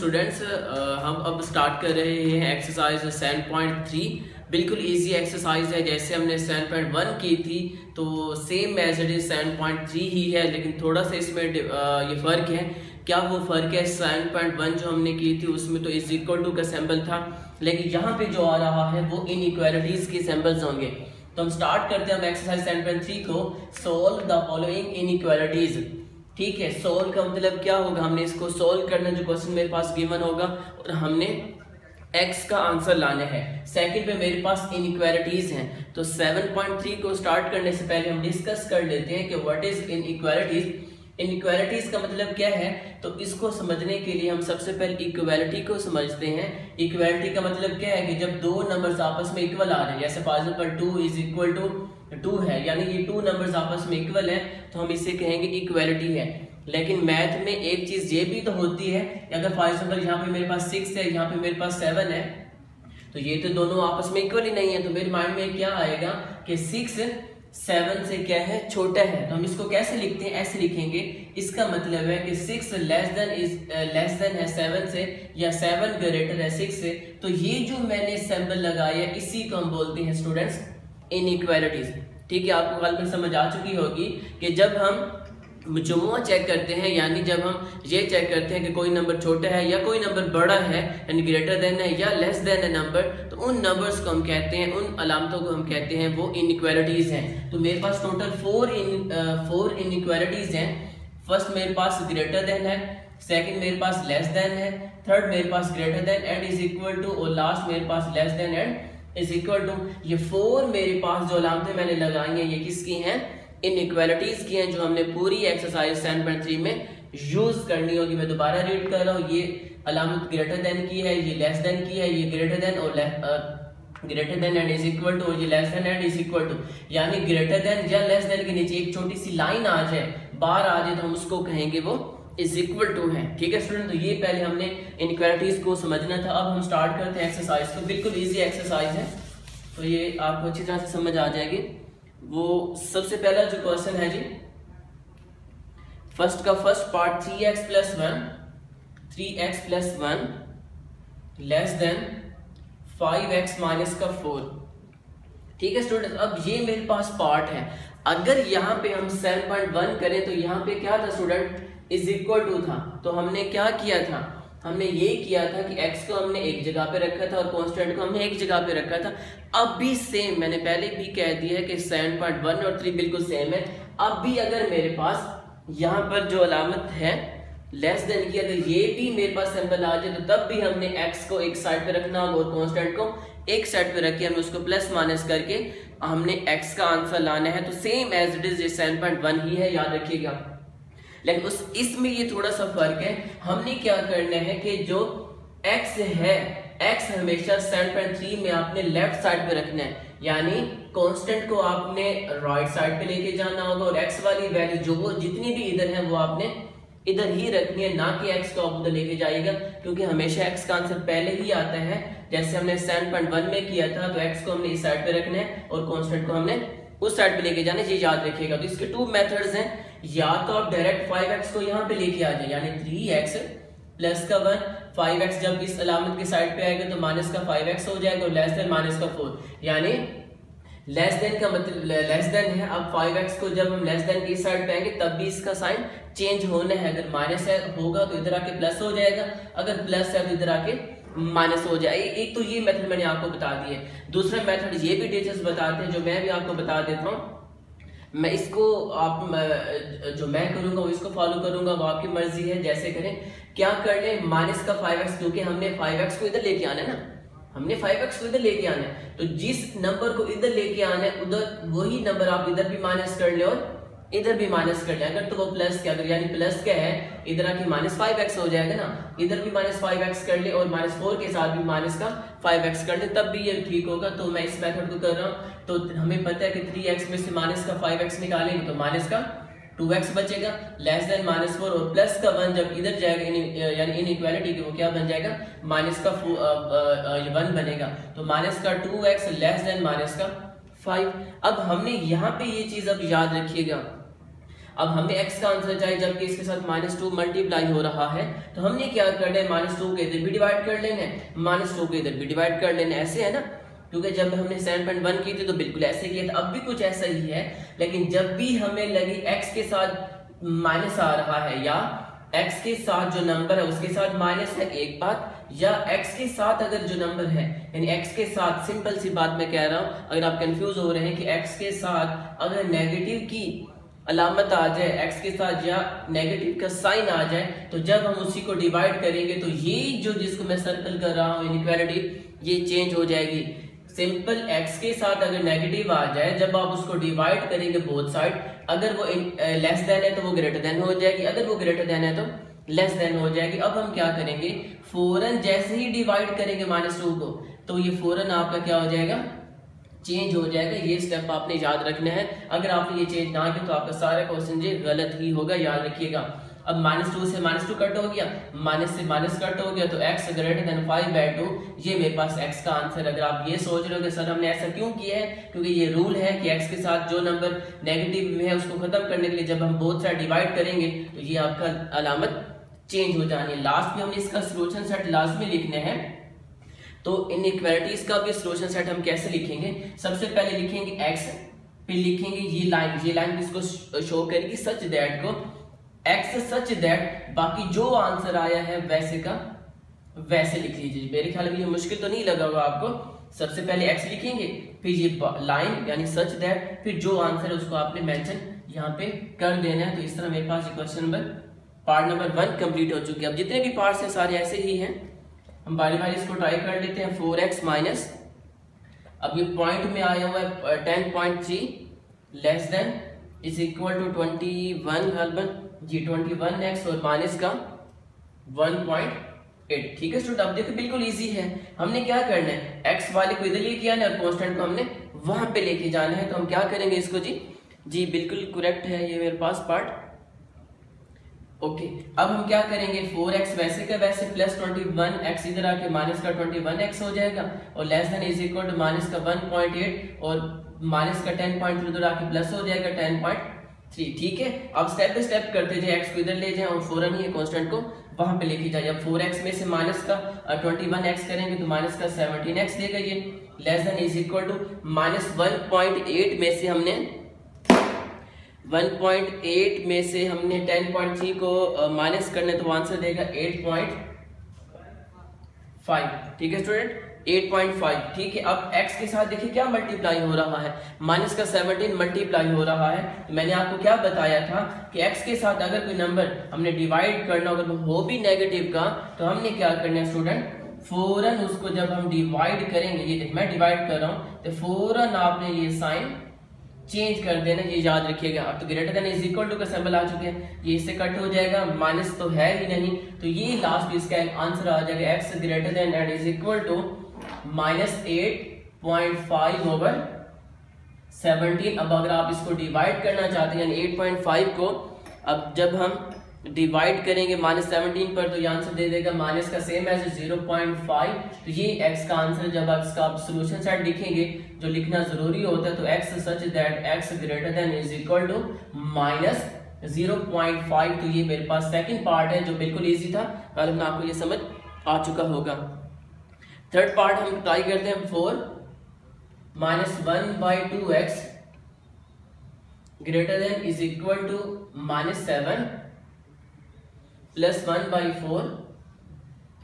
Students हम अब start कर रहे हैं एक्सरसाइज 7.3। बिल्कुल इजी एक्सरसाइज है, जैसे हमने 7.1 की थी तो सेम एज इट इज 7.3 ही है, लेकिन थोड़ा सा इसमें ये फ़र्क है। क्या वो फ़र्क है? 7.1 जो हमने की थी उसमें तो इज इक्वल टू का सिंबल था, लेकिन यहाँ पे जो आ रहा है वो इनइक्वालिटीज़ के सिंबल्स होंगे। तो हम स्टार्ट करते हैं हम एक्सरसाइज 7.3 को। Solve the following inequalities. ठीक है, सोल्व का मतलब क्या होगा? हमने इसको सोल्व करना, जो क्वेश्चन मेरे पास गिवन होगा और हमने x का आंसर लाना है। सेकंड पे मेरे पास इनइक्वालिटीज हैं, तो 7.3 को स्टार्ट करने से पहले हम डिस्कस कर लेते हैं कि व्हाट इज इनइक्वालिटीज। इनइक्वालिटीज का मतलब क्या है, तो इसको समझने के लिए हम सबसे पहले इक्वालिटी को समझते हैं। इक्वालिटी का मतलब क्या है कि जब दो नंबर्स आपस में इक्वल आ रहे हैं, जैसे for example 2 is equal to 2 है, यानी ये 2 नंबर्स आपस में इक्वल है, तो हम इसे कहेंगे इक्वालिटी है। लेकिन मैथ में एक चीज ये भी तो होती है, अगर फॉर एग्जांपल यहाँ पे मेरे पास 6 है, यहाँ पे मेरे पास 7 है, तो ये तो दोनों आपस में इक्वल ही नहीं है, तो मेरे माइंड में क्या आएगा कि 6 7 से क्या है, छोटा है। तो हम इसको कैसे लिखते हैं? ऐसे लिखेंगे। इसका मतलब है कि 6 लेस देन है 7 से, या 7 ग्रेटर है 6 से। तो ये जो मैंने सिंबल लगाया इसी को हम बोलते हैं स्टूडेंट्स इनइक्वालिटीज। ठीक है, आपको गल में समझ आ चुकी होगी कि जब हम मजमूआ चेक करते हैं, यानी जब हम ये चेक करते हैं कि कोई नंबर छोटा है या कोई नंबर बड़ा है, यानी ग्रेटर देन है या लेस देन है नंबर, तो उन नंबर्स को हम कहते हैं, उन अलामतों को हम कहते हैं वो इनइक्वालिटीज हैं। तो मेरे पास टोटल 4 इनइक्वालिटीज हैं। फर्स्ट मेरे पास ग्रेटर देन है, सेकंड मेरे पास लेस देन है, थर्ड मेरे पास greater than and is equal to, और लास्ट मेरे पास less than and is equal to. ये 4 मेरे पास जो अलामतें मैंने लगाई हैं ये किसकी हैं? इनइक्वालिटीज की हैं, जो हमने पूरी एक्सरसाइज 7.3 में यूज करनी होगी। मैं दोबारा रीड कर रहा हूँ। ये अलामत ग्रेटर देन की है, ये लेस देन की है, ये ग्रेटर देन और greater than and is equal to, और ये less than and is equal to. यानी ग्रेटर देन या लेस देन के नीचे एक छोटी सी लाइन आ जाए, बार आ जाए, तो हम उसको कहेंगे वो इज इक्वल टू है। ठीक है स्टूडेंट, तो ये पहले हमने इनइक्वालिटीज को समझना था। अब हम स्टार्ट करते हैं एक्सरसाइज को। बिल्कुल ईजी एक्सरसाइज है, तो ये आपको अच्छी तरह से समझ आ जाएगी। वो सबसे पहला जो क्वेश्चन है जी, फर्स्ट का first part 3x plus 1 less than 5x minus का 4। ठीक है स्टूडेंट, अब ये मेरे पास पार्ट है। अगर यहाँ पे हम 7.1 करें तो यहाँ पे क्या था स्टूडेंट? इज इक्वल टू था। तो हमने क्या किया था? हमने ये किया था कि x को हमने एक जगह पे रखा था और कांस्टेंट को हमने एक जगह पे रखा था। अब भी सेम, मैंने पहले भी कह दिया है कि 7.1 और 3 बिल्कुल सेम है। अब भी अगर मेरे पास यहाँ पर जो अलामत है लेस देन की, अगर ये भी मेरे पास सिंबल आ जाए, तो तब भी हमने x को एक साइड पे रखना होगा और कांस्टेंट को एक साइड पे रख के हमें उसको प्लस माइनस करके हमने x का आंसर लाना है। तो सेम एज इट इज 7.1 ही है, याद रखिएगा। लेकिन इसमें ये थोड़ा सा फर्क है। हमने क्या करना है कि जो x है, x हमेशा 7.3 में आपने लेफ्ट साइड पे रखना है, यानी कांस्टेंट को आपने राइट साइड पे लेके जाना होगा, और x वाली वैल्यू जो वो जितनी भी इधर है वो आपने इधर ही रखनी है, ना कि x को आप उधर लेके जाइएगा, क्योंकि हमेशा x का आंसर पहले ही आता है। जैसे हमने 7.1 में किया था, तो x को हमने इस साइड पे रखना है और कांस्टेंट को हमने उस साइड पे लेके जाना है, ये याद रखिएगा। तो इसके 2 मेथड्स हैं। या तो आप डायरेक्ट 5x को यहाँ पे लेके आ जाए, यानी 3x प्लस का 1, 5x जब इस अलामत के साइड पे आएगा तो माइनस का 5x हो जाएगा, और लेस देन माइनस का 4, यानी लेस देन का मतलब लेस देन है। अब 5x को जब हम लेस देन की साइड पे आएंगे तब भी इसका साइन चेंज होना है। अगर माइनस है होगा तो इधर आके प्लस हो जाएगा, अगर प्लस है तो इधर आके माइनस हो जाए। एक तो ये मेथड मैंने आपको बता दिए। दूसरा मेथड ये भी टीचर्स बताते हैं, जो मैं भी आपको बता देता हूँ। मैं इसको जो मैं करूंगा वो इसको फॉलो करूंगा, वो आपकी मर्जी है, जैसे करें। क्या कर ले? माइनस का 5x, क्योंकि हमने 5x को इधर लेके आना है ना, हमने 5x को इधर लेके आना है, तो जिस नंबर को इधर लेके आना है उधर वही नंबर आप इधर भी माइनस कर ले और इधर भी माइनस कर ले। अगर तो वो प्लस क्या, अगर यानी प्लस क्या है, इधर आके माइनस 5x हो जाएगा ना, इधर भी माइनस 5x कर ले और -4 के साथ भी माइनस का 5x कर ले, तब भी ये ठीक होगा। तो मैं इस मेथड को कर रहा हूँ। तो हमें पता है कि 3x में से माइनस का 5x निकालेंगे तो माइनस का 2x बचेगा, लेस देन -4, और प्लस का 1 जब इधर जाएगा, यानी इनइक्वालिटी की, वो क्या बन जाएगा? माइनस का 1 बनेगा। तो माइनस का 2x लेस देन माइनस का 5। अब हमने यहाँ पे ये चीज अब याद रखिएगा, अब हमें x का आंसर चाहिए जबकि इसके साथ -2 मल्टीप्लाई हो रहा है, तो हमने क्या करना है, -2 को इधर भी डिवाइड कर लेना है, -2 को इधर भी डिवाइड कर लेना है, ऐसे है ना। क्योंकि जब हमने 7.1 की थी तो बिल्कुल ऐसे किया था, अब भी कुछ ऐसा ही है। लेकिन जब भी हमें लगे x के साथ माइनस आ रहा है या x के साथ जो नंबर है उसके साथ माइनस है, एक बात, या x के साथ अगर जो नंबर है यानी x के साथ, सिंपल सी बात मैं कह रहा हूं, अगर आप कंफ्यूज हो रहे हैं कि x के साथ अगर नेगेटिव की अलामत आ जाए, x के साथ या नेगेटिव का साइन आ जाए, तो जब हम उसी को डिवाइड करेंगे तो ये जो जिसको मैं सर्कल कर रहा हूँ इनइक्वालिटी, ये चेंज हो जाएगी। सिंपल x के साथ अगर नेगेटिव आ जाए, जब आप उसको डिवाइड करेंगे बोथ साइड, अगर वो लेस देन है तो वो ग्रेटर देन हो जाएगी, अगर वो ग्रेटर देन है तो लेस देन हो जाएगी। अब हम क्या करेंगे, फौरन जैसे ही डिवाइड करेंगे -2 को, तो ये फौरन आपका क्या हो जाएगा, चेंज हो जाएगा। ये स्टेप आपने याद रखना है। अगर आपने ये चेंज ना किया तो आपका सारा क्वेश्चन ये गलत ही होगा, याद रखिएगा। अब -2 से -2 कट हो गया, माइनस से माइनस कट हो गया, तो x ग्रेटर देन 5/2, ये मेरे पास x का आंसर। अगर आप ये सोच रहे हो कि सर हमने ऐसा क्यों किया है, क्योंकि ये रूल है कि x के साथ जो नंबर नेगेटिव है उसको खत्म करने के लिए जब हम बोथ साइड डिवाइड करेंगे तो ये आपका अलामत चेंज हो जानी है। लास्ट में हमने इसका सोल्यूशन सेट लाजमी लिखना है। तो इनइक्वालिटीज का भी सोल्यूशन सेट हम कैसे लिखेंगे, सबसे पहले लिखेंगे x, फिर लिखेंगे ये लाइन इसको शो करेगी सच दैट को x सच दैट बाकी जो आंसर आया है वैसे का वैसे लिख लीजिए। मेरे ख्याल में ये मुश्किल तो नहीं लगा होगा आपको। सबसे पहले x लिखेंगे, फिर ये लाइन यानी सच दैट, फिर जो आंसर है उसको आपने मेंशन यहाँ पे कर देना है। तो इस तरह मेरे पास क्वेश्चन पार्ट नंबर 1 कंप्लीट हो चुके हैं। अब जितने भी पार्ट्स हैं सारे ऐसे ही हैं, हम बारी बारी इसको ट्राई कर लेते हैं। 4x माइनस, अब ये पॉइंट में आया हुआ है 10.3 less than is equal to 21 हलबन जी 21x और माइनस का 1.8। ठीक है स्टूडेंट, अब देखो बिल्कुल इजी है। हमने क्या करना है, x वाले को इधर लेके आना है और कांस्टेंट को हमने वहां पे लेके जाना है। तो हम क्या करेंगे इसको, जी बिल्कुल करेक्ट है ये मेरे पास पार्ट। ओके, अब हम क्या करेंगे, 4x वैसे का वैसे प्लस 21x इधर आके माइनस का 21x हो जाएगा और less than is equal to minus का 1.8 और माइनस का 10.3 इधर आके प्लस हो जाएगा 10.3। ठीक है, अब स्टेप बाय स्टेप करते जाए, x को इधर ले जाए और फौरन ही कांस्टेंट को वहां पे लेके जाए। अब 4x में से माइनस का 21x करेंगे तो माइनस का 17x देगा ये, less than is equal to minus 1.8 में से हमने 1.8 में से हमने 10.3 को माइनस करने तो आंसर देगा 8.5। ठीक है स्टूडेंट, 8.5। ठीक है, अब x के साथ देखिए क्या मल्टीप्लाई हो रहा है, माइनस का 17 मल्टीप्लाई हो रहा है। तो मैंने आपको क्या बताया था कि x के साथ अगर कोई नंबर हमने डिवाइड करना अगर हो भी नेगेटिव का, तो हमने क्या करना है स्टूडेंट, फौरन उसको जब हम डिवाइड करेंगे, ये देख मैं डिवाइड कर रहा हूं, तो फौरन आपने ये साइन चेंज कर देना, ये याद रखिएगा। अब तो greater than is equal to का सिंबल आ चुके हैं, ये इससे कट हो जाएगा, माइनस तो है ही नहीं, तो ये लास्ट इसका आंसर आ जाएगा x greater than and is equal to minus 8.5 over 17। अब अगर आप इसको डिवाइड करना चाहते हैं 8.5 को, अब जब हम डिवाइड करेंगे -17 पर तो ये आंसर दे देगा माइनस का सेम एज 0.5। तो ये x का आंसर जब आप इसका सोल्यूशन सेट लिखेंगे जो लिखना जरूरी होता है, तो x such that x greater than is equal to minus 0.5। तो ये मेरे पास सेकंड पार्ट है जो बिल्कुल इजी था, कल में आपको ये समझ आ चुका होगा। थर्ड पार्ट हम ट्राई करते हैं, 4 minus 1/2x greater than is equal to -7 plus 1/4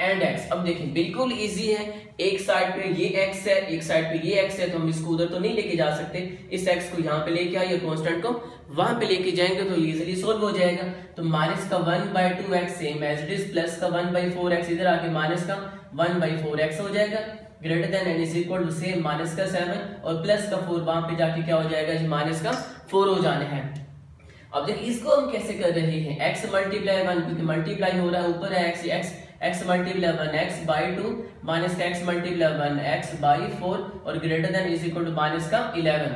and x। अब देखिए बिल्कुल इजी है, एक साइड पे ये x है, एक साइड पे ये x है, तो हम इसको उधर तो नहीं लेके जा सकते, इस x को यहाँ पे लेके आइए, कांस्टेंट को वहां पे लेके जाएंगे तो इजीली सॉल्व हो जाएगा। तो माइनस का 1/2x same as it is, plus का 1/4x इधर आके माइनस का 1/4x हो जाएगा, greater than and is equal to same minus का 7 और प्लस का 4 वहां पे जाके क्या हो जाएगा जी, माइनस का 4 हो जाने हैं। अब देखिए इसको हम कैसे कर रहे हैं, x मल्टीप्लाई 1 क्योंकि मल्टीप्लाई हो रहा है, ऊपर है x मल्टीप्लाई 1x/2 माइनस का x मल्टीप्लाई 1x/4 और greater than is equal to minus का 11।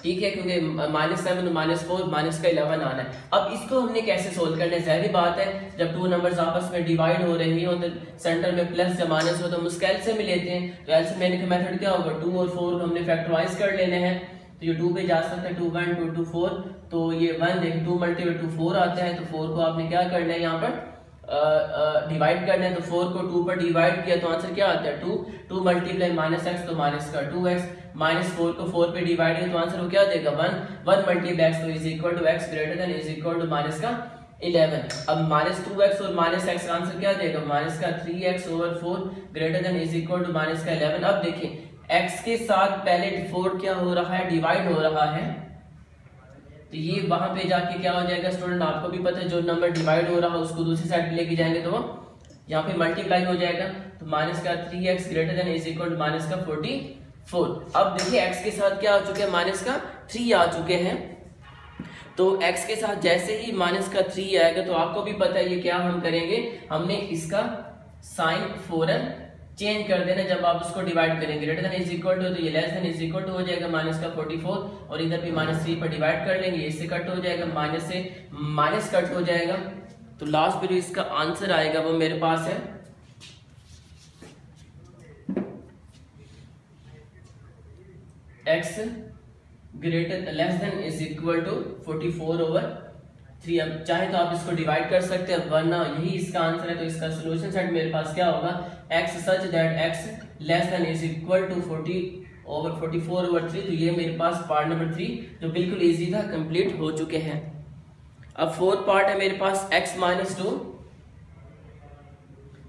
ठीक है, क्योंकि -7 -4 माइनस का 11 आना है। अब इसको हमने कैसे सोल्व करना है, जाहिर बात है जब 2 नंबर्स आपस में डिवाइड हो रही हो तो सेंटर में प्लस या माइनस हो तो हम उसका एलसीएम लेते हैं। तो एलसीएम लेने का मेथड क्या होगा, 2 और 4 को हमने फैक्टराइज कर लेने हैं। तो ये 2 पे जा सकते हैं, 2 1 2 2 4, तो ये 1 देखिए 2 मल्टीप्लाई 2 4 आता है, तो 4 को आपने क्या करना है यहाँ पर डिवाइड करना है, तो 4 को 2 पर डिवाइड किया तो आंसर क्या आता है 2, 2 मल्टीप्लाई माइनस एक्स तो माइनस का 2x, माइनस 4 को 4 पे डिवाइड किया तो आंसर वो क्या देगा 1, 1 मल्टीप्लाई एक्स तो is equal to x greater than is equal to minus का 11। अब माइनस 2x और माइनस एक्स का आंसर क्या देगा माइनस का 3x over 4 greater than is equal to minus का 11। अब देखिए x के साथ पहले 4 क्या हो रहा है डिवाइड हो रहा है, तो ये वहां पे जाके क्या हो जाएगा स्टूडेंट, आपको भी पता है जो नंबर डिवाइड हो रहा है उसको दूसरी साइड पे लेके जाएंगे तो यहाँ पे मल्टीप्लाई हो जाएगा, तो माइनस का 3x greater than is equal to minus का 44। अब देखिए x के साथ क्या आ चुके हैं माइनस का 3 आ चुके हैं, तो x के साथ जैसे ही माइनस का 3 आएगा तो आपको भी पता है ये क्या हम करेंगे, हमने इसका साइन फौरन चेंज कर देना जब आप उसको डिवाइड करेंगे, greater than is equal to तो ये less than is equal to हो जाएगा माइनस का 44 और इधर भी माइनस 3 पर डिवाइड कर लेंगे, इससे कट हो जाएगा, माइनस से माइनस कट हो जाएगा, तो लास्ट में जो इसका आंसर आएगा वो मेरे पास है x greater less than is equal to 44 over 3। अब चाहे तो आप इसको डिवाइड कर सकते हैं, वरना यही इसका आंसर है, तो इसका सॉल्यूशन सेट मेरे पास क्या होगा x such that x less than is equal to 40 over 44 over 3। तो ये मेरे पास पार्ट नंबर 3 जो बिल्कुल इजी था कंप्लीट हो चुके हैं। अब फोर्थ पार्ट है मेरे पास x माइनस 2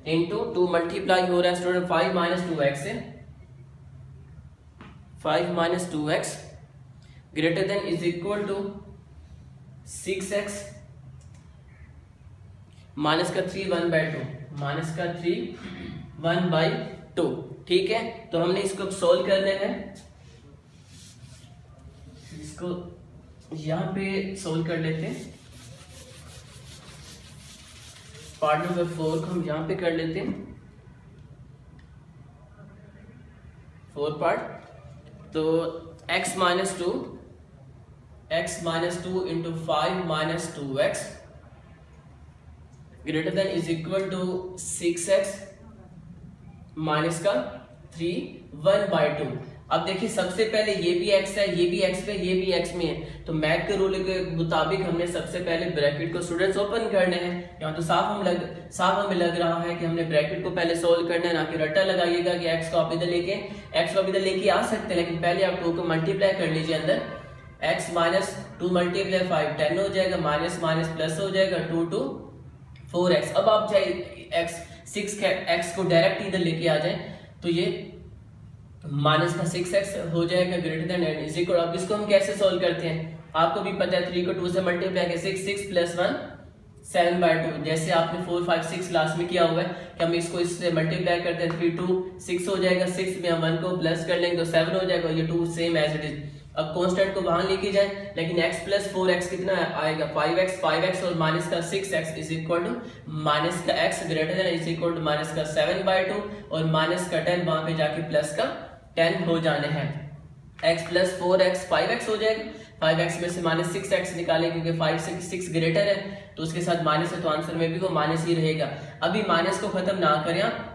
इंटू 2 मल्टीप्लाई हो रहा है स्टूडेंट 5 माइनस 2x से, 5 minus 2x greater than is equal to 6x minus का 3 1/2, माइनस का 3 1/2। ठीक है, तो हमने इसको सोल्व करने हैं, इसको यहां पे सोल्व कर लेते हैं, पार्ट नंबर 4 को हम यहां पे कर लेते हैं 4 पार्ट। तो x minus 2 into 5 minus 2x greater than is equal to 6x minus का 3 1/2। अब देखिए सबसे पहले ये भी x है, ये भी x में, ये भी x में है, तो मैथ के रूल के मुताबिक हमने सबसे पहले ब्रैकेट को स्टूडेंट्स ओपन करने हैं। यहाँ तो साफ हमें लग रहा है कि हमने ब्रैकेट को पहले सोल्व करना है, ना कि रट्टा लगाइएगा कि x को आप इधर लेके आ सकते हैं, लेकिन पहले आप 2 को मल्टीप्लाई कर लीजिए अंदर, x माइनस 2 मल्टीप्लाई 5 10 हो जाएगा, माइनस माइनस प्लस हो जाएगा 2 to 4x। अब आप चाहे x को डायरेक्ट इधर लेके आ जाए तो ये माइनस का 6x हो जाएगा ग्रेटर देन इज इक्वल। अब इसको हम कैसे सोल्व करते हैं, आपको भी पता है 3 को 2 से मल्टीप्लाई करके 6 प्लस 1 7/2, जैसे आपने 4 5 6 क्लास में किया हुआ है कि हम इसको इससे मल्टीप्लाई करते हैं, 3 2 6 हो जाएगा, 6 में हम 1 को प्लस कर लेंगे तो 7 हो जाएगा, ये 2 सेम एज इट इज। अब कांस्टेंट को वहां लेके जाए, लेकिन x प्लस 4x कितना आएगा 5x और माइनस का 6x is equal to minus का x greater than is equal to minus का 7/2 और माइनस का 10 वहां पे जाके प्लस का 10 हो जाने हैं। x प्लस 4x 5x हो जाएगा, 5x में से माइनस 6x निकालें क्योंकि 5 से 6 ग्रेटर है तो उसके साथ माइनस है, तो आंसर में भी वो माइनस ही रहेगा। अभी माइनस को खत्म ना करें आप,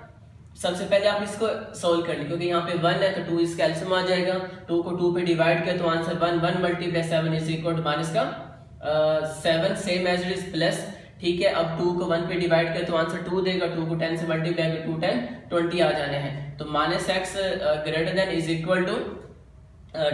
सबसे पहले आप इसको सोल्व कर लें, क्योंकि यहाँ पे 1 है तो 2 इसका एलसीएम आ जाएगा, 2 को 2 पे डिवाइड किया तो answer 1 multiply 7 is equal to minus का 7 same as it is plus. ठीक है, अब 2 को 1 पे डिवाइड किया तो आंसर 2 देगा, 2 को 10 से मल्टीप्लाई किया 2 10 20 आ जाने हैं, तो minus x greater than is equal to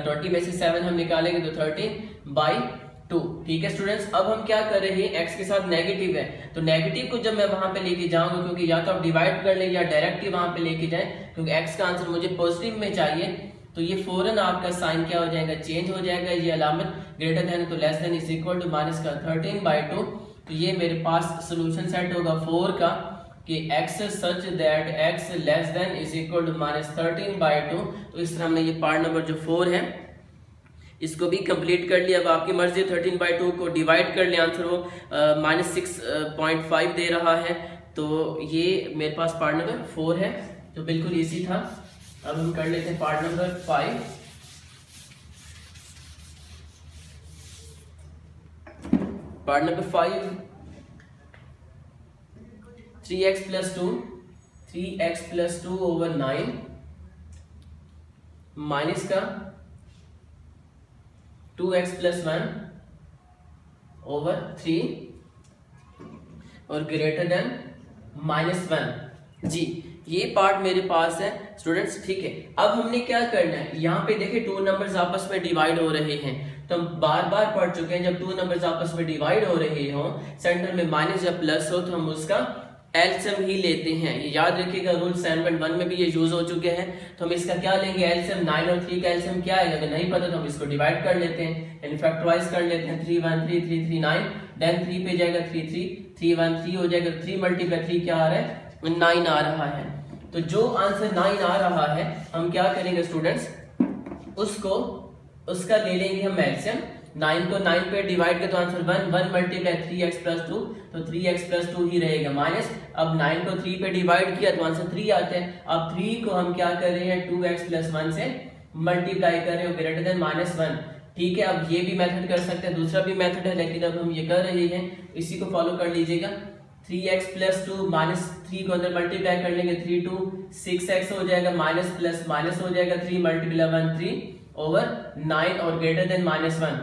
20 में से 7 हम निकालेंगे तो 13/2। ठीक है स्टूडेंट्स, अब हम क्या कर रहे हैं, x के साथ नेगेटिव है तो नेगेटिव को जब मैं वहां पे लेके जाऊंगा, क्योंकि या तो आप डिवाइड कर लें या डायरेक्ट ही वहां पे लेके जाएं, क्योंकि x का आंसर मुझे पॉजिटिव में चाहिए, तो ये फौरन आपका साइन क्या हो जाएगा चेंज हो जाएगा, ये अलामत ग्रेटर देन तो less than is equal to minus का 13/2। तो ये मेरे पास सोल्यूशन सेट होगा 4 का कि x such that x less than is equal to minus 13/2। तो इस तरह हमने ये पार्ट नंबर जो 4 है इसको भी कंप्लीट कर लिया। अब आपकी मर्जी 13/2 को डिवाइड कर ले, आंसर वो माइनस 6.5 दे रहा है, तो ये मेरे पास पार्ट नंबर 4 है जो बिल्कुल इजी था। अब हम कर लेते हैं part number 5। Part number 5 3x plus 2 over 9 minus का 2x प्लस 1 ओवर 3 और ग्रेटर देन -1। जी ये पार्ट मेरे पास है स्टूडेंट्स, ठीक है। अब हमने क्या करना है, यहाँ पे देखिए 2 नंबर्स आपस में डिवाइड हो रहे हैं, तो हम बार बार पढ़ चुके हैं जब 2 नंबर्स आपस में डिवाइड हो रहे हो, सेंटर में माइनस या प्लस हो, तो हम उसका एलसीएम ही लेते हैं। ये याद रखिएगा, रूल 7.1 में भी ये यूज हो चुके हैं। तो हम इसका क्या लेंगे, एलसीएम। 9 और 3 का एलसीएम क्या है, अगर नहीं पता तो हम इसको डिवाइड कर लेते हैं, यानी फैक्टराइज कर लेते हैं। 3 1 3 3 3 9, देन 3 पे जाएगा 3 3 3 1 3 हो जाएगा। 3 मल्टीप्लाई 3 क्या आ रहा है, 9 आ रहा है। तो जो आंसर 9 आ रहा है, हम क्या करेंगे स्टूडेंट्स, उसका ले लेंगे हम एलसीएम। 9 को 9 पे डिवाइड कर तो आंसर 1 1 मल्टीप्लाई 3x प्लस 2, तो 3x प्लस 2 ही रहेगा माइनस। अब 9 को 3 पे डिवाइड किया तो आंसर 3 आता है। अब 3 को हम क्या कर रहे हैं, 2x प्लस 1 से मल्टीप्लाई कर रहे हो ग्रेटर देन -1, ठीक है। अब ये भी मेथड कर सकते हैं, दूसरा भी मेथड है, लेकिन अब हम ये कर रहे हैं, इसी को फॉलो कर लीजिएगा। 3x प्लस 2 माइनस 3 को अंदर मल्टीप्लाई कर लेंगे, 3 2 6x हो जाएगा, माइनस प्लस माइनस हो जाएगा, 3 मल्टीप्लाई 1 3 ओवर 9 और ग्रेटर देन -1।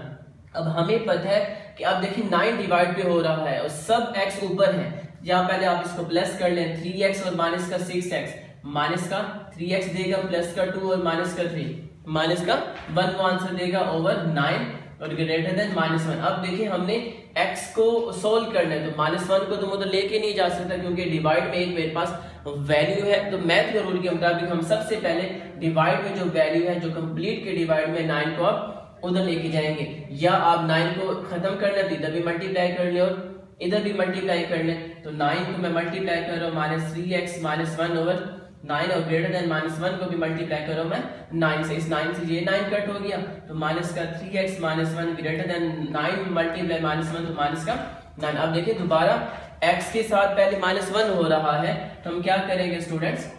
अब हमें पता है कि अब देखिए 9 डिवाइड पे हो रहा है और सब x ऊपर है, या पहले आप इसको प्लस कर लें, 3x और माइनस का 6x, माइनस का 3x देगा, प्लस का 2 और माइनस का 3, माइनस का 1 आंसर देगा ओवर 9 और ग्रेटर देन -1। अब देखिए हमने x को सोल्व करना है, तो -1 को तो मतलब लेके नहीं जा सकता क्योंकि डिवाइड में एक मेरे पास वैल्यू है। तो मैथ के रूल के मुताबिक हम सबसे पहले डिवाइड में जो वैल्यू है, जो कंप्लीट के डिवाइड में 9 को आप उधर लेके जाएंगे, या आप 9 को खत्म करना तो इधर भी मल्टीप्लाई कर ले और इधर भी मल्टीप्लाई कर ले। तो 9 को मैं मल्टीप्लाई कर रहा हूँ -3x -1 ओवर 9 और ग्रेटर देन -1 को भी मल्टीप्लाई कर रहा हूँ मैं 9 से। इस 9 से ये 9 कट हो गया, तो माइनस का 3x -1 ग्रेटर देन 9 मल्टीप्लाई -1, तो माइनस का 9। अब देखिए दोबारा x के साथ पहले -1 हो रहा है, तो हम क्या करेंगे स्टूडेंट्स,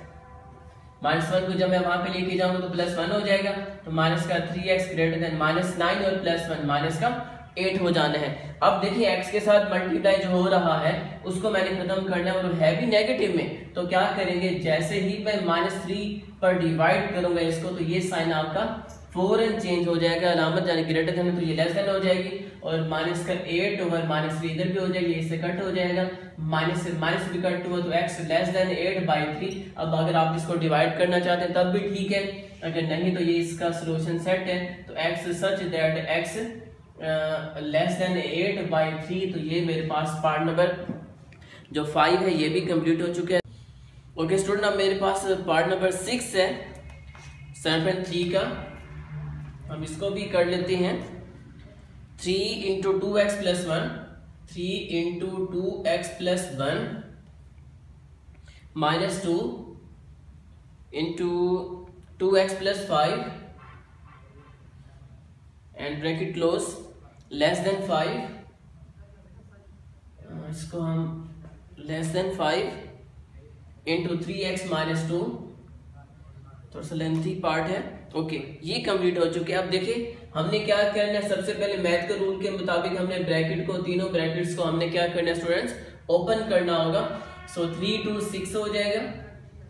-1 को जब मैं वहां पे लेके जाऊंगा तो +1 हो जाएगा, तो माइनस का 3x ग्रेटर देन -9 और +1 माइनस का 8 हो जाना है। अब देखिए x के साथ मल्टीप्लाई जो हो रहा है उसको मैंने खत्म करना है और है भी नेगेटिव में, तो क्या करेंगे, जैसे ही मैं -3 पर डिवाइड करूंगा इसको, तो ये साइन आपका फौरन चेंज हो जाएगा, अलामत यानी ग्रेटर देन तो ये लेस देन हो जाएगी, और माइनस का 8 ओवर -3 इधर भी हो जाएगी, इससे कट हो जाएगा, माइनस से माइनस भी कट हुआ, तो x लेस देन 8/3। अब अगर आप इसको डिवाइड करना चाहते हैं तब भी ठीक है, अगर नहीं तो ये इसका सोल्यूशन सेट है। तो x such that x less then 8/3, तो ये मेरे पास पार्ट नंबर जो 5 है ये भी कंप्लीट हो चुका है। ओके स्टूडेंट, अब मेरे पास पार्ट नंबर 6 है 7.3 का, हम इसको भी कर लेते हैं। 3 into 2x plus 1, 3 into 2x plus 1 minus 2 into 2x plus 5 and bracket close less than 5, इसको हम less than 5 into 3x minus 2, थोड़ा सा लेंथी पार्ट है। ओके ये कंप्लीट हो चुके हैं। अब देखिए हमने क्या करना है, सबसे पहले मैथ के रूल के मुताबिक हमने ब्रैकेट को, तीनों ब्रैकेट्स को हमने क्या करना है स्टूडेंट्स, ओपन करना होगा। सो 3 2 6 हो जाएगा,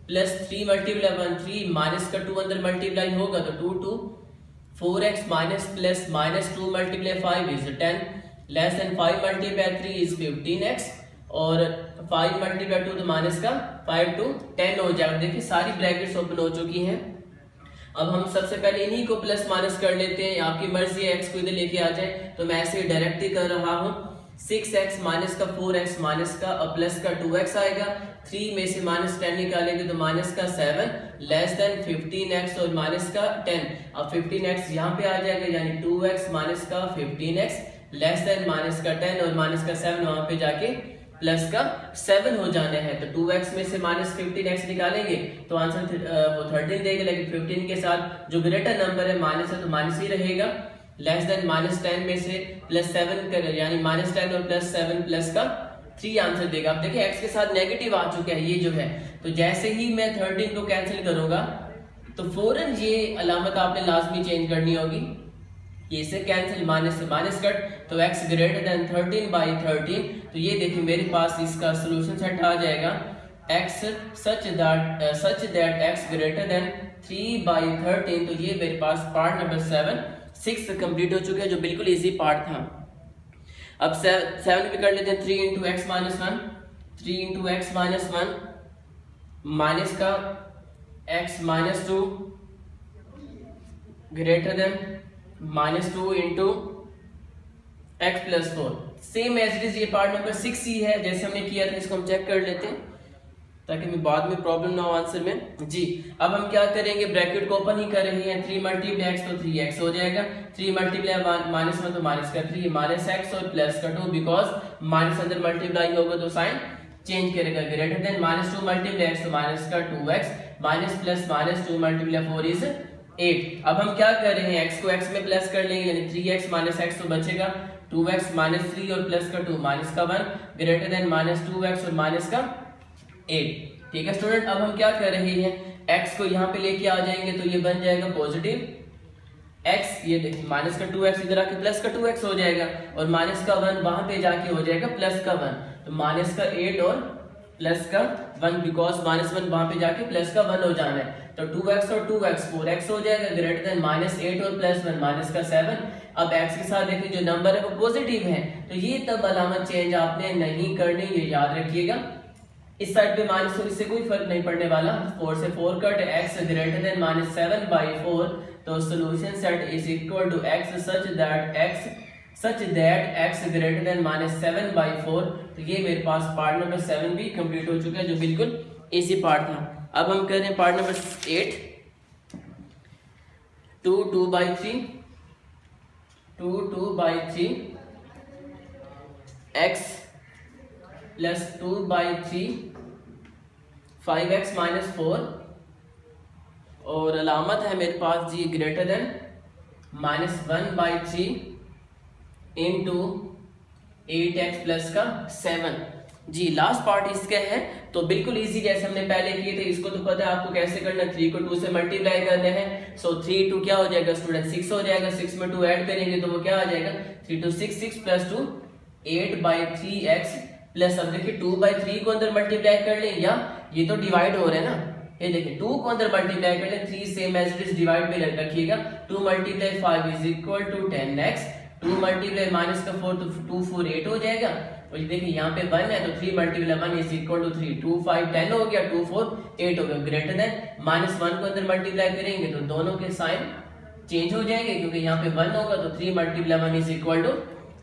प्लस 3 मल्टीप्लाई 1 3, माइनस का 2 अंदर मल्टीप्लाई होगा तो 2 2, 4x minus plus minus 2 multiply 5 is 10, less than 5 multiply 3 is 15x, और 5 मल्टीप्लाई 2 तो माइनस का 5 to 10 हो जाएगा। देखिए सारी ब्रैकेट्स ओपन हो चुकी हैं। अब हम सबसे पहले इन्हीं को प्लस माइनस कर लेते हैं, आपकी मर्जी है x को इधर लेके आ जाए, तो मैं ऐसे डायरेक्ट ही कर रहा हूँ। 6x माइनस का 4x माइनस का और प्लस का 2x आएगा, 3 में से माइनस 10 निकालेंगे तो माइनस का 7 लेस देन 15x और माइनस का 10। अब 15x यहाँ पे आ जाएगा, यानी 2x माइनस का 15x लेस देन माइनस का 10 और माइनस का 7 वहां पे जाके प्लस का 7 हो जाना है। तो 2x में से माइनस 15x निकालेंगे तो आंसर वो 13 देगा, लेकिन 15 के साथ जो ग्रेटर नंबर है माइनस है तो माइनस ही रहेगा। लेस देन माइनस 10 में से प्लस 7 कर, यानी माइनस 10 और प्लस 7 प्लस का 3 आंसर देगा। अब देखिए x के साथ नेगेटिव आ चुका है ये जो है, तो जैसे ही मैं 13 को कैंसिल करूंगा तो फौरन ये अलामत आपने लाजमी चेंज करनी होगी, ये से कैंसिल, माइनस से माइनस कट, तो x ग्रेटर देन 13/13। तो ये देखिए मेरे पास इसका सोल्यूशन सेट आ जाएगा, x such that x greater then 3/13। तो ये मेरे पास पार्ट नंबर 7 6 कंप्लीट हो चुका है, जो बिल्कुल इजी पार्ट था। अब 7 भी कर लेते हैं। 3 into x minus 1, 3 into x minus 1 minus का x minus 2 greater than minus 2 into x plus 4। Same as it is ये पार्ट नंबर 6 ही है जैसे हमने किया था, इसको हम चेक कर लेते हैं ताकि हमें बाद में प्रॉब्लम ना हो आंसर में जी। अब हम क्या करेंगे, ब्रैकेट को ओपन ही कर रहे हैं। 3 मल्टीप्लाई एक्स तो 3x हो जाएगा, 3 मल्टीप्लाई माइनस 1 तो माइनस का 3 माइनस एक्स और प्लस का 2, बिकॉज माइनस अंदर मल्टीप्लाई होगा तो साइन चेंज करेगा। Greater than minus 2 multiply x तो माइनस का 2x minus plus minus 2 multiply 4 is 8। अब हम क्या कर रहे हैं, x को x में प्लस कर लेंगे, यानी 3x माइनस एक्स तो बचेगा 2x माइनस 3 और प्लस का 2 माइनस का 1 ग्रेटर देन माइनस 2x और माइनस का 8। ठीक है स्टूडेंट, अब हम क्या कर रहे हैं, x को यहाँ पे लेके आ जाएंगे तो ये बन जाएगा पॉजिटिव x, ये देखिए माइनस का 2x इधर आके प्लस का 2x हो जाएगा और माइनस का 1 वहां पे जाके हो जाएगा प्लस का 1, तो माइनस का 8 और प्लस का 1, बिकॉज माइनस 1 वहां पे जाके प्लस का 1 हो जाना है, तो 2x और 2x 4x हो जाएगा ग्रेटर देन माइनस 8 और प्लस 1 माइनस का 7। अब x के साथ देखिए जो नंबर है वो पॉजिटिव है, तो ये तब अलामत चेंज आपने नहीं करनी, ये याद रखिएगा। इस साइड पे माइनस हो, इससे कोई फर्क नहीं पड़ने वाला। 4 से 4 cut, x greater than minus 7/4, तो solution set is equal to x such that x greater than minus 7/4। तो ये मेरे पास पार्ट नंबर 7 भी कंप्लीट हो चुका है, जो बिल्कुल इसी पार्ट था। अब हम कर रहे हैं part number 8। 2/3 x plus 2/3 5x minus 4 और अलामत है मेरे पास जी greater than minus 1/3 into 8x plus का 7 जी। लास्ट पार्ट इसका है, तो बिल्कुल इजी जैसे हमने पहले किए थे, इसको तो पता है आपको कैसे करना। 3 को 2 से मल्टीप्लाई करना है, सो 3 2 क्या हो जाएगा स्टूडेंट 6 हो जाएगा, 6 में 2 ऐड करेंगे तो वो क्या आ जाएगा 3 2 6 6 प्लस 2 8/3x प्लस, अब देखिए 2/3 को अंदर मल्टीप्लाई कर लें, या ये तो डिवाइड हो रहा है ना, ये देखिए 2 को अंदर मल्टीप्लाई कर लें, 3 same as it is divide में रखिएगा। 2 multiply 5 is equal to 10x, 2 multiply minus का 4 तो 2 4 8 हो जाएगा, और ये देखिए यहाँ पे 1 है तो 3 मल्टीप्लाई 1 इज इक्वल टू 3, 2 5 10 हो गया, 2 4 8 हो गया, ग्रेटर देन माइनस 1 को अंदर मल्टीप्लाई करेंगे तो दोनों के साइन चेंज हो जाएंगे, क्योंकि यहाँ पे 1 होगा तो 3 मल्टीप्लाई 1 इज इक्वल टू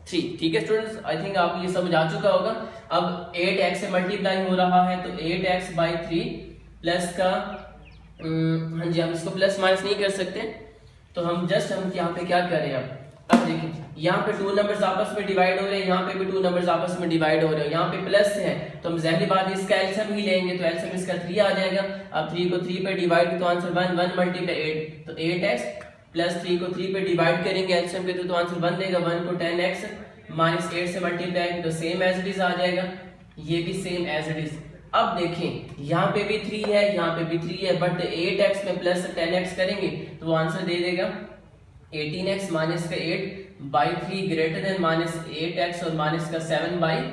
3। ठीक है स्टूडेंट्स, आई थिंक आपको ये समझ आ चुका होगा। अब 8x से मल्टीप्लाई हो रहा है तो 8x/3 प्लस का हाँ जी, हम इसको प्लस माइनस नहीं कर सकते, तो हम यहाँ पे क्या कर रहे हैं, अब देखिए यहाँ पे 2 नंबर्स आपस में डिवाइड हो रहे हैं, यहाँ पे भी 2 नंबर्स आपस में डिवाइड हो रहे हैं, यहाँ पे प्लस है तो हम ज़ाहिर बात है इसका एलसीएम ही लेंगे, तो एलसीएम इसका 3 आ जाएगा। अब 3 को 3 पे डिवाइड तो आंसर 1 1 मल्टीप्लाई 8, तो 8x प्लस 3 को 3 पे डिवाइड करेंगे एलसीएम के तो आंसर 1 देगा, 1 को 10x माइनस 8 से मल्टीप्लाई तो सेम एज इट इज आ जाएगा, ये भी सेम एज इट इज। अब देखें यहाँ पे भी 3 है, यहाँ पे भी 3 है, बट 8x में प्लस 10x करेंगे तो वो आंसर दे देगा 18x माइनस का 8/3 ग्रेटर देन माइनस 8x और माइनस का 7/3।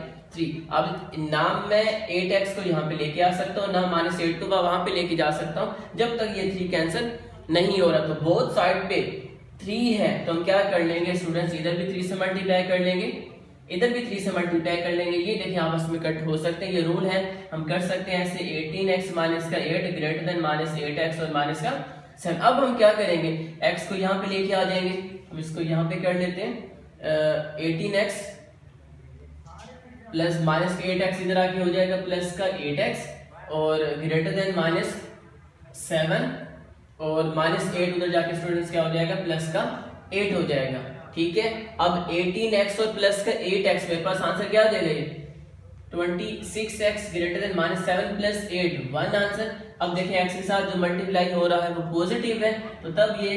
अब नाम में 8x को यहाँ पे लेके आ सकता हूँ, ना माइनस 8 को वहां पे लेके जा सकता हूँ जब तक ये 3 कैंसिल नहीं हो रहा। तो बोथ साइड पे 3 है तो हम क्या कर लेंगे स्टूडेंट्स, इधर भी 3 से मल्टीप्लाई कर लेंगे, इधर भी 3 से मल्टीप्लाई कर लेंगे, ये देखिए आपस में कट हो सकते हैं, ये रूल है, हम कर सकते हैं ऐसे। 18x माइनस का 8 ग्रेटर देन माइनस 8x और माइनस का 7। अब हम क्या करेंगे, x को यहाँ पे लेके आ जाएंगे, हम इसको यहाँ पे कर लेते हैं 18x प्लस माइनस 8x इधर आके हो जाएगा प्लस का 8x और ग्रेटर देन माइनस 7 और माइनस 8 उधर जाके स्टूडेंट्स क्या हो जाएगा प्लस का 8 हो जाएगा। ठीक है, अब 18x और प्लस का 8x मेरे पास आंसर क्या दे रहे हैं 26x greater than minus 7 plus 8 1 answer. अब देखें x के साथ जो मल्टीप्लाई हो रहा है वो पॉजिटिव है, तो तब ये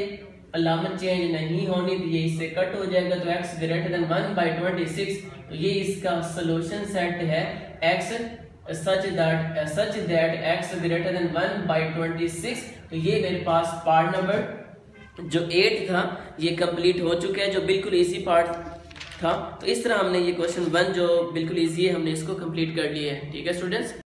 अलामत चेंज नहीं होनी, तो ये इससे कट हो जाएगा, तो x ग्रेटर देन 1/26, तो ये इसका सोल्यूशन सेट है x such that x greater then 1/26। तो ये मेरे पास पार्ट नंबर जो 8 था ये कंप्लीट हो चुका है, जो बिल्कुल इजी पार्ट था। तो इस तरह हमने ये क्वेश्चन 1 जो बिल्कुल इजी है हमने इसको कंप्लीट कर लिया है। ठीक है स्टूडेंट्स।